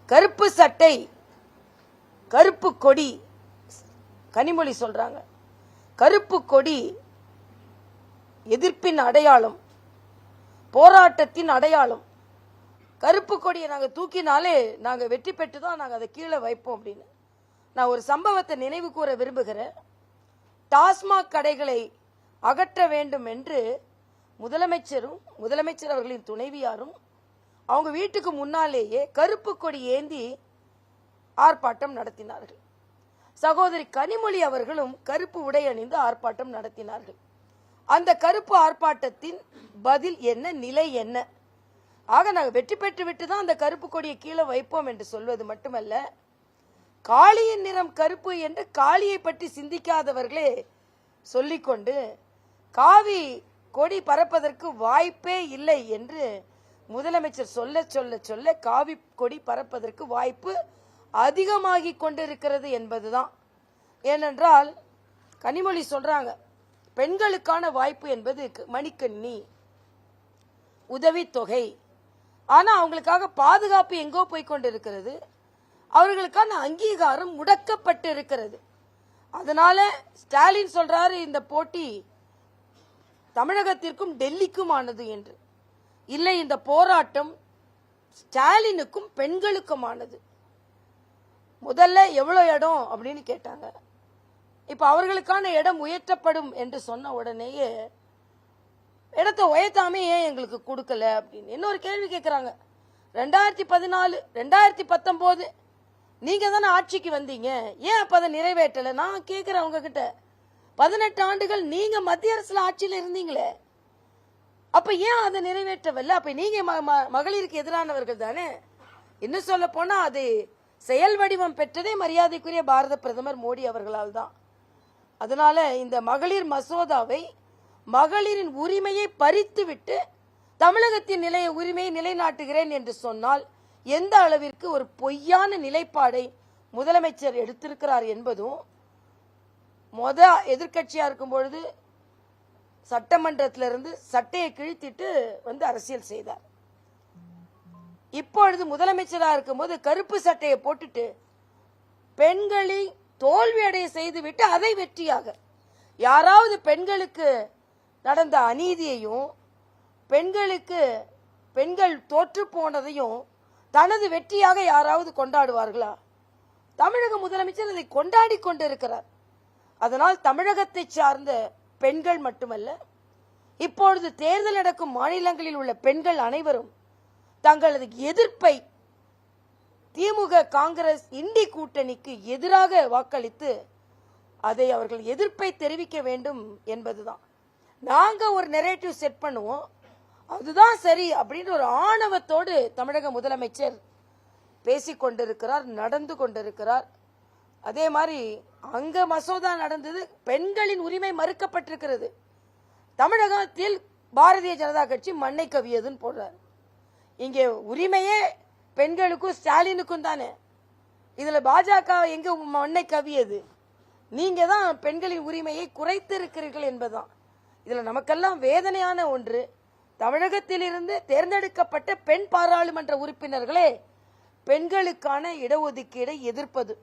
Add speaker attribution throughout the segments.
Speaker 1: கருப்பு சட்டை, கருப்பு கொடி, கனிமொழி சொல்றாங்க கருப்பு கொடி எதிர்ப்பின் அடையாளம், போராட்டத்தின் அடையாளம். கருப்பு கொடியை நாங்க தூக்கினாலே நாங்க வெற்றி பெற்று தான் நாங்க அதை கீழே வைப்போம் அப்படின்னு. நான் ஒரு சம்பவத்தை நினைவு கூற விரும்புகிறேன். டாஸ்மாக் கடைகளை அகற்ற வேண்டும் என்று முதலமைச்சரும் முதலமைச்சர் அவர்களின் துணைவியாரும் அவங்க வீட்டுக்கு முன்னாலேயே கருப்பு கொடி ஏந்தி ஆர்ப்பாட்டம் நடத்தினார்கள். சகோதரி கனிமொழி அவர்களும் கருப்பு உடை அணிந்து ஆர்ப்பாட்டம் நடத்தினார்கள். அந்த கருப்பு ஆர்ப்பாட்டத்தின் பதில் என்ன, நிலை என்ன? ஆக நாங்கள் வெற்றி பெற்று விட்டு தான் அந்த கருப்பு கொடியை கீழே வைப்போம் என்று சொல்வது மட்டுமல்ல, காளியின் நிறம் கருப்பு என்று காளியை பற்றி சிந்திக்காதவர்களே சொல்லிக்கொண்டு காவி கொடி பறப்பதற்கு வாய்ப்பே இல்லை என்று முதலமைச்சர் சொல்ல சொல்ல சொல்ல காவி கொடி பறப்பதற்கு வாய்ப்பு அதிகமாகி கொண்டிருக்கிறது என்பதுதான். ஏனென்றால் கனிமொழி சொல்றாங்க பெண்களுக்கான வாய்ப்பு என்பது மணிக்கண்ணி, உதவித்தொகை. ஆனா அவங்களுக்காக பாதுகாப்பு எங்கோ போய் கொண்டிருக்கிறது, அவர்களுக்கான அங்கீகாரம் முடக்கப்பட்டு இருக்கிறது. அதனால ஸ்டாலின் சொல்றாரு இந்த போட்டி தமிழகத்திற்கும் டெல்லிக்கும் ஆனது என்று. இல்லை, இந்த போராட்டம் ஸ்டாலினுக்கும் பெண்களுக்குமானது. முதல்ல எவ்வளவு இடம் அப்படின்னு கேட்டாங்க. இப்ப அவர்களுக்கான இடம் உயர்த்தப்படும் என்று சொன்ன உடனேயே இடத்தை உயர்த்தாமே ஏன் எங்களுக்கு கொடுக்கல அப்படின்னு இன்னொரு கேள்வி கேட்கிறாங்க. 2014 2019 நீங்க தானே ஆட்சிக்கு வந்தீங்க, ஏன் அப்ப அதை நிறைவேற்றல? நான் கேட்கிறேன் அவங்க கிட்ட, 18 ஆண்டுகள் நீங்க மத்திய அரசுல ஆட்சியில இருந்தீங்களே, அப்ப ஏன் அதை நிறைவேற்றவில்லை? அப்ப நீங்க மகளிருக்கு எதிரானவர்கள் தானே. இன்னும் சொல்ல போனா அது செயல் வடிவம் பெற்றதே மரியாதைக்குரிய பாரத பிரதமர் மோடி அவர்களால் தான். அதனால இந்த மகளிர் மசோதாவை மகளிரின் உரிமையை பறித்து விட்டு தமிழகத்தின் உரிமையை நிலைநாட்டுகிறேன் என்று சொன்னால் எந்த அளவிற்கு ஒரு பொய்யான நிலைப்பாடை முதலமைச்சர் எடுத்திருக்கிறார் என்பதும், எதிர்கட்சியா இருக்கும் பொழுது சட்டமன்றத்திலிருந்து சட்டையை கிழித்திட்டு வந்து அரசியல் செய்தார். இப்பொழுது முதலமைச்சரா இருக்கும் போது கருப்பு சட்டையை போட்டுட்டு பெண்களை தோல்வி அடைய செய்துவிட்டு அதை வெற்றியாக, யாராவது பெண்களுக்கு நடந்த அநீதியையும் பெண்கள் தோற்று போனதையும் தனது வெற்றியாக யாராவது கொண்டாடுவார்களா? தமிழக முதலமைச்சர் அதை கொண்டாடி கொண்டிருக்கிறார். அதனால் தமிழகத்தை சார்ந்த பெண்கள் மட்டுமல்ல, இப்பொழுது தேர்தல் நடக்கும் மாநிலங்களில் உள்ள பெண்கள் அனைவரும் தங்களது எதிர்ப்பை திமுக காங்கிரஸ் இண்டி கூட்டணிக்கு எதிராக வாக்களித்து அதை அவர்கள் எதிர்ப்பை தெரிவிக்க வேண்டும் என்பதுதான். நாங்க ஒரு நெரேட்டிவ் செட் பண்ணுவோம், அதுதான் சரி அப்படின்ற ஒரு ஆணவத்தோடு தமிழக முதலமைச்சர் பேசிக் கொண்டிருக்கிறார், நடந்து கொண்டிருக்கிறார். அதே மாதிரி அங்க மசோதா நடந்தது, பெண்களின் உரிமை மறுக்கப்பட்டிருக்கிறது. தமிழகத்தில் பாரதிய ஜனதா கட்சி மண்ணை கவியதுன்னு போடுறாரு. இங்கே உரிமையே பெண்களுக்கும் ஸ்டாலினுக்கும் தானே. இதுல பாஜக எங்க மண்ணை கவியது? நீங்க தான் பெண்களின் உரிமையை குறைத்திருக்கிறீர்கள் என்பதுதான். இதுல நமக்கெல்லாம் வேதனையான ஒன்று, தமிழகத்திலிருந்து தேர்ந்தெடுக்கப்பட்ட பெண் பாராளுமன்ற உறுப்பினர்களே பெண்களுக்கான இடஒதுக்கீடை எதிர்ப்பது.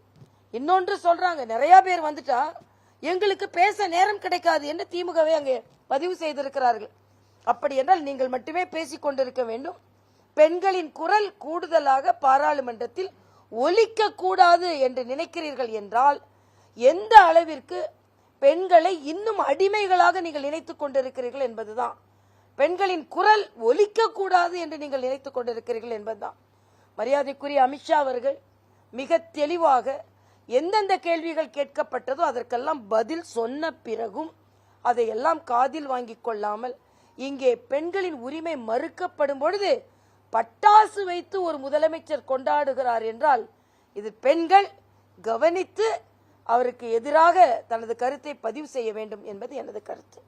Speaker 1: இன்னொன்று சொல்றாங்க, நிறைய பேர் வந்துட்டா எங்களுக்கு பேச நேரம் கிடைக்காது என்று திமுகவை அங்கே பதிவு செய்திருக்கிறார்கள். அப்படி என்றால் நீங்கள் மட்டுமே பேசிக் கொண்டிருக்க வேண்டும். பெண்களின் குரல் கூடுதலாக பாராளுமன்றத்தில் ஒலிக்க கூடாது என்று நினைக்கிறீர்கள் என்றால் எந்த அளவிற்கு பெண்களை இன்னும் அடிமைகளாக நீங்கள் நினைத்துக் கொண்டிருக்கிறீர்கள் என்பதுதான். பெண்களின் குரல் ஒலிக்க கூடாது என்று நீங்கள் நினைத்துக் கொண்டிருக்கிறீர்கள் என்பதுதான். மரியாதைக்குரிய அமித்ஷா அவர்கள் மிக தெளிவாக எந்தெந்த கேள்விகள் கேட்கப்பட்டதோ அதற்கெல்லாம் பதில் சொன்ன பிறகும் அதையெல்லாம் காதில் வாங்கிக் கொள்ளாமல் இங்கே பெண்களின் உரிமை மறுக்கப்படும் பொழுது பட்டாசு வைத்து ஒரு முதலமைச்சர் கொண்டாடுகிறார் என்றால் இது பெண்கள் கவனித்து அவருக்கு எதிராக தனது கருத்தை பதிவு செய்ய வேண்டும் என்பது எனது கருத்து.